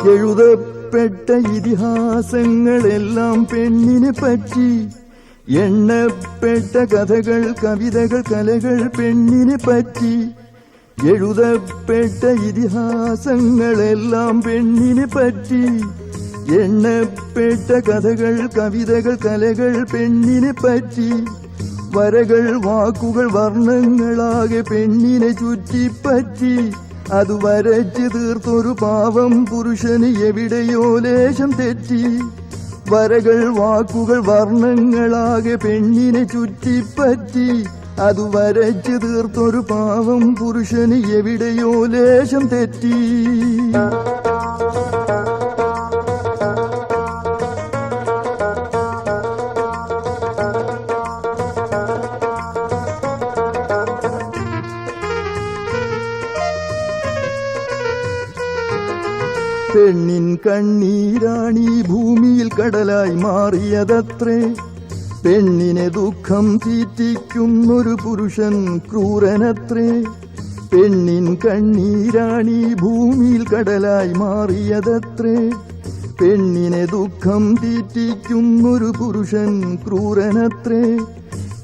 എഴുതപ്പെട്ട ഇതിഹാസങ്ങളെല്ലാം പെണ്ണിനെ പറ്റി, എണ്ണപ്പെട്ട കഥകൾ കവിതകൾ കലകൾ പെണ്ണിനെ പറ്റി. എഴുതപ്പെട്ട ഇതിഹാസങ്ങളെല്ലാം പെണ്ണിനെ പറ്റി, എണ്ണപ്പെട്ട കഥകൾ കവിതകൾ കലകൾ പെണ്ണിനെ പറ്റി. വരകൾ വാക്കുകൾ വർണ്ണങ്ങളാകെ പെണ്ണിനെ ചുറ്റിപ്പറ്റി, അത് വരച്ചു തീർത്തൊരു പാവം പുരുഷന് എവിടെയോ ലേശം തെറ്റി. വരകൾ വാക്കുകൾ വർണ്ണങ്ങളാകെ പെണ്ണിനെ ചുറ്റിപ്പറ്റി, അത് വരച്ചു തീർത്തൊരു പാവം പുരുഷന് എവിടെയോ ലേശം തെറ്റി. പെണ്ണിൻ കണ്ണീരാണീ ഭൂമിയിൽ കടലായി മാറിയതത്രേ. പെണ്ണിനെ ദുഃഖം തീറ്റിക്കുന്നൊരു പുരുഷൻ ക്രൂരനത്രേ. പെണ്ണിൻ കണ്ണീരാണീ ഭൂമിയിൽ കടലായി മാറിയതത്രേ. പെണ്ണിനെ ദുഃഖം തീറ്റിക്കുന്നൊരു പുരുഷൻ ക്രൂരനത്രേ.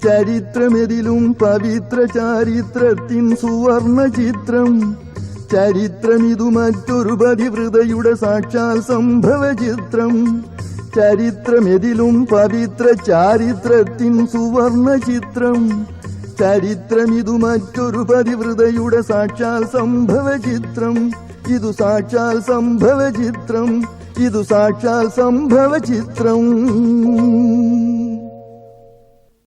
ചരിത്രമെതിലും പവിത്ര ചാരിത്രത്തിൻ സുവർണ ചിത്രം. ചരിത്രമിതു മറ്റൊരു പതിവ്രതയുടെ സാക്ഷാൽ സംഭവ ചിത്രം. ചരിത്രമെതിലും പവിത്ര ചാരിത്രത്തിൻ സുവർണ ചിത്രം. ചരിത്രമിതു മറ്റൊരു പതിവ്രതയുടെ സാക്ഷാൽ സംഭവ ചിത്രം. ഇതു സാക്ഷാൽ സംഭവ ചിത്രം. ഇതു സാക്ഷാൽ സംഭവ ചിത്രം.